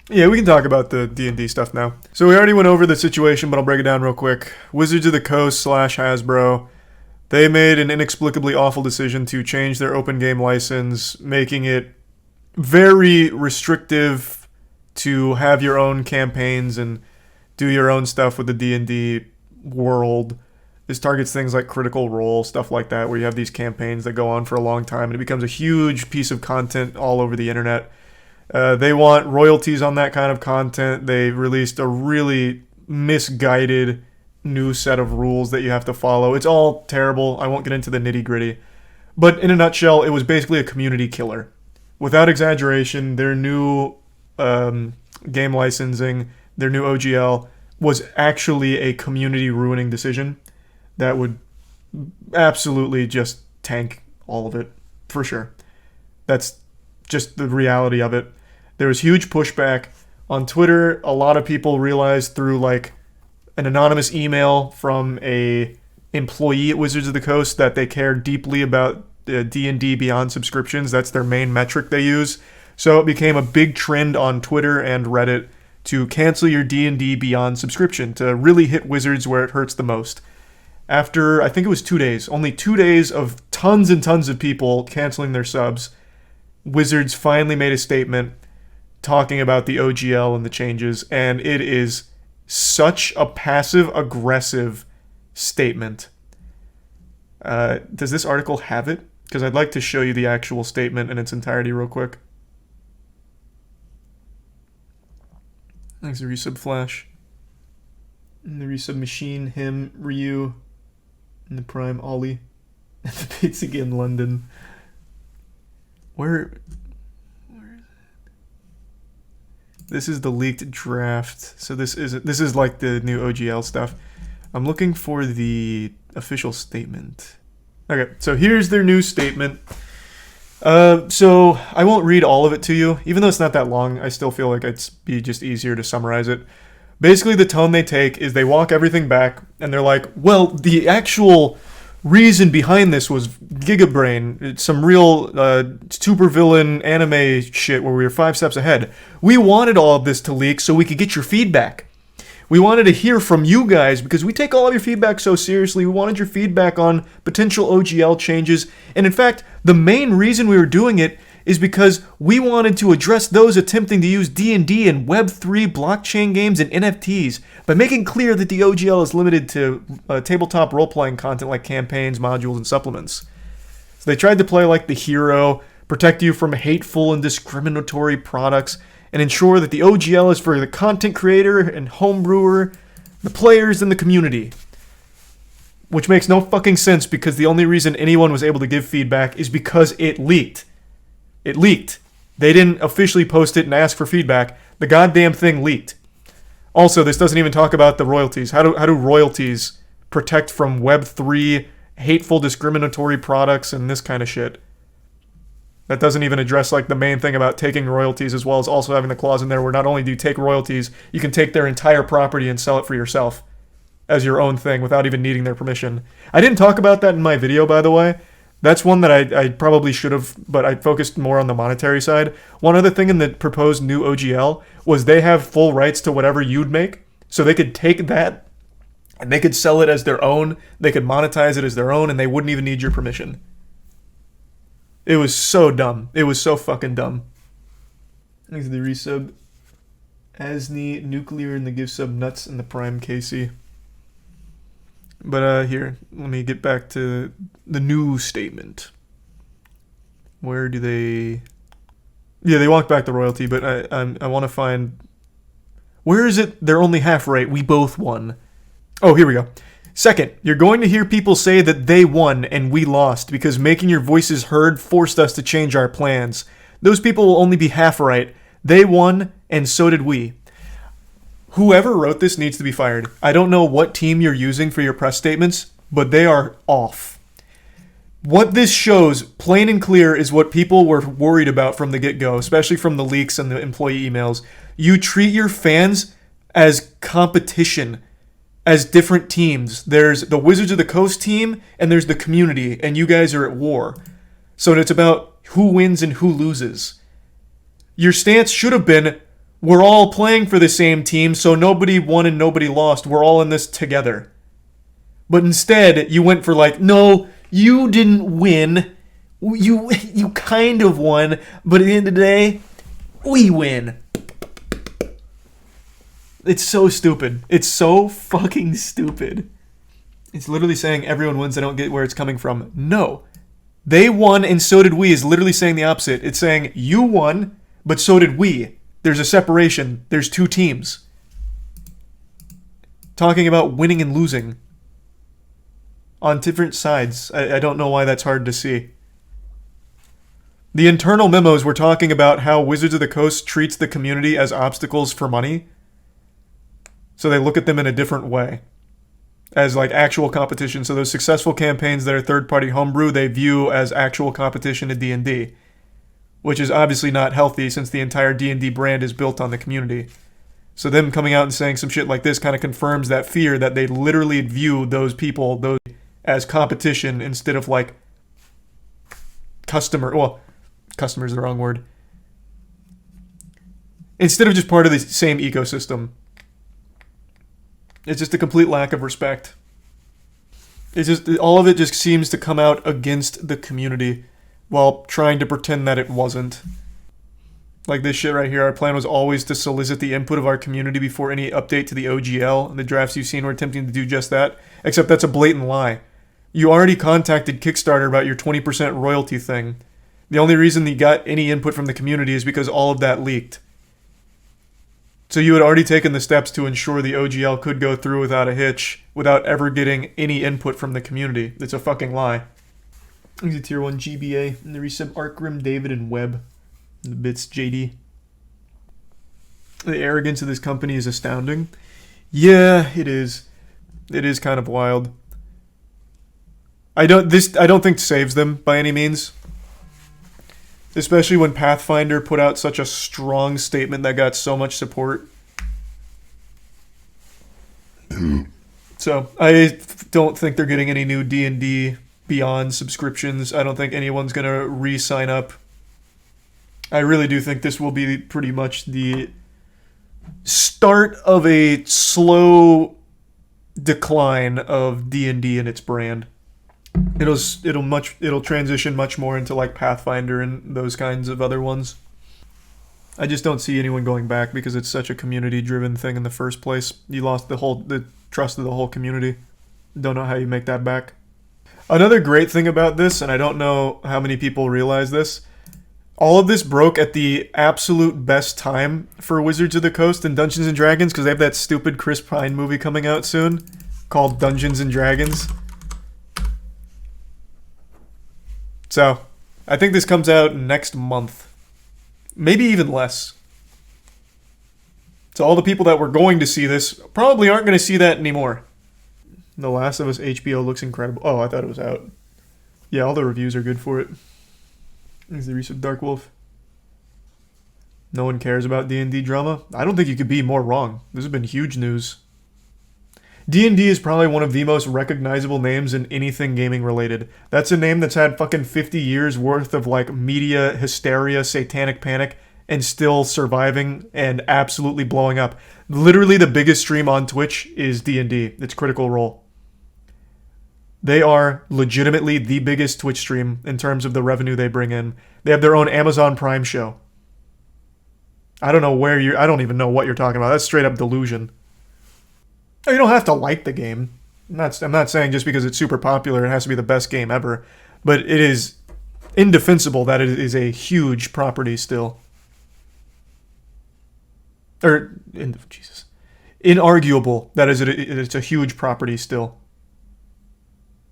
Yeah, we can talk about the D&D stuff now. So we already went over the situation, but I'll break it down real quick. Wizards of the Coast / Hasbro, they made an inexplicably awful decision to change their open game license, making it very restrictive to have your own campaigns and do your own stuff with the D&D world. This targets things like Critical Role, stuff like that, where you have these campaigns that go on for a long time, and it becomes a huge piece of content all over the internet. They want royalties on that kind of content. They released a really misguided new set of rules that you have to follow. It's all terrible. I won't get into the nitty gritty. But in a nutshell, it was basically a community killer. Without exaggeration, their new game licensing, their new OGL, was actually a community ruining decision that would absolutely just tank all of it, for sure. That's just the reality of it. There was huge pushback on Twitter. A lot of people realized through like an anonymous email from a employee at Wizards of the Coast that they care deeply about D&D Beyond subscriptions. That's their main metric they use. So it became a big trend on Twitter and Reddit to cancel your D&D Beyond subscription, to really hit Wizards where it hurts the most. After, I think it was 2 days, only 2 days of tons and tons of people canceling their subs, Wizards finally made a statement talking about the OGL and the changes, and it is such a passive-aggressive statement. Does this article have it? Because I'd like to show you the actual statement in its entirety real quick. Thanks, the resub Flash. And the resub Machine, him, Ryu, and the Prime Ollie. And the Bates again, London. Where is it? This is the leaked draft. So this is like the new OGL stuff. I'm looking for the official statement. Okay, so here's their new statement. So I won't read all of it to you. Even though it's not that long, I still feel like it'd be just easier to summarize it. Basically, the tone they take is they walk everything back, and they're like, well, the actual reason behind this was Gigabrain. It's some real supervillain anime shit where we were 5 steps ahead. We wanted all of this to leak so we could get your feedback. We wanted to hear from you guys because we take all of your feedback so seriously. We wanted your feedback on potential OGL changes. And in fact, the main reason we were doing it is because we wanted to address those attempting to use D&D and Web3 blockchain games and NFTs by making clear that the OGL is limited to tabletop role-playing content like campaigns, modules, and supplements. So they tried to play like the hero, protect you from hateful and discriminatory products, and ensure that the OGL is for the content creator and homebrewer, the players, and the community. Which makes no fucking sense because the only reason anyone was able to give feedback is because it leaked. It leaked. They didn't officially post it and ask for feedback. The goddamn thing leaked. Also, this doesn't even talk about the royalties. How do royalties protect from Web3, hateful, discriminatory products, and this kind of shit? That doesn't even address like the main thing about taking royalties, as well as also having the clause in there where not only do you take royalties, you can take their entire property and sell it for yourself as your own thing without even needing their permission. I didn't talk about that in my video, by the way. That's one that I probably should have, but I focused more on the monetary side. One other thing in the proposed new OGL was they have full rights to whatever you'd make, so they could take that and they could sell it as their own, they could monetize it as their own, and they wouldn't even need your permission. It was so dumb. It was so fucking dumb. Thanks to the resub. Asni, Nuclear, and the give sub Nuts, and the Prime Casey. But here, let me get back to the new statement. Where do they... Yeah, they walked back the royalty, but I want to find... Where is it? They're only half right. We both won. Oh, here we go. Second, you're going to hear people say that they won and we lost because making your voices heard forced us to change our plans. Those people will only be half right. They won, and so did we. Whoever wrote this needs to be fired. I don't know what team you're using for your press statements, but they are off. What this shows, plain and clear, is what people were worried about from the get-go, especially from the leaks and the employee emails. You treat your fans as competition, as different teams. There's the Wizards of the Coast team, and there's the community, and you guys are at war. So it's about who wins and who loses. Your stance should have been, We're all playing for the same team, so nobody won and nobody lost. We're all in this together. But instead, you went for like, no, you didn't win. You kind of won, but at the end of the day, we win. It's so stupid. It's so fucking stupid. It's literally saying everyone wins. I don't get where it's coming from. No. They won and so did we is literally saying the opposite. It's saying you won, but so did we. There's a separation. There's two teams. Talking about winning and losing. On different sides. I don't know why that's hard to see. The internal memos were talking about how Wizards of the Coast treats the community as obstacles for money. So they look at them in a different way. As like actual competition. So those successful campaigns that are third-party homebrew, they view as actual competition in D&D. Which is obviously not healthy since the entire D&D brand is built on the community. So them coming out and saying some shit like this kind of confirms that fear that they literally view those people as competition instead of like customer's the wrong word. Instead of just part of the same ecosystem. It's just a complete lack of respect. It's just, all of it just seems to come out against the community while trying to pretend that it wasn't. Like this shit right here, our plan was always to solicit the input of our community before any update to the OGL, and the drafts you've seen were attempting to do just that, except that's a blatant lie. You already contacted Kickstarter about your 20% royalty thing. The only reason you got any input from the community is because all of that leaked. So you had already taken the steps to ensure the OGL could go through without a hitch, without ever getting any input from the community. It's a fucking lie. Here's a tier 1 GBA, and the resub Arcgrim, David, and Webb. And the bits JD. The arrogance of this company is astounding. Yeah, it is. It is kind of wild. I don't think saves them by any means. Especially when Pathfinder put out such a strong statement that got so much support. So, I don't think they're getting any new D&D Beyond subscriptions. I don't think anyone's going to re-sign up. I really do think this will be pretty much the start of a slow decline of D&D and its brand. It'll transition much more into like Pathfinder and those kinds of other ones. I just don't see anyone going back because it's such a community-driven thing in the first place. You lost the trust of the whole community. Don't know how you make that back. Another great thing about this, and I don't know how many people realize this, all of this broke at the absolute best time for Wizards of the Coast and Dungeons & Dragons because they have that stupid Chris Pine movie coming out soon called Dungeons & Dragons. So, I think this comes out next month. Maybe even less. So all the people that were going to see this probably aren't going to see that anymore. The Last of Us HBO looks incredible. Oh, I thought it was out. Yeah, all the reviews are good for it. There's the recent Dark Wolf. No one cares about D&D drama? I don't think you could be more wrong. This has been huge news. D&D is probably one of the most recognizable names in anything gaming related. That's a name that's had fucking 50 years worth of like media hysteria, satanic panic, and still surviving and absolutely blowing up. Literally the biggest stream on Twitch is D&D. It's Critical Role. They are legitimately the biggest Twitch stream in terms of the revenue they bring in. They have their own Amazon Prime show. I don't even know what you're talking about. That's straight up delusion. You don't have to like the game. I'm not saying just because it's super popular it has to be the best game ever. But it is indefensible that it is a huge property still. Inarguable that it's a huge property still.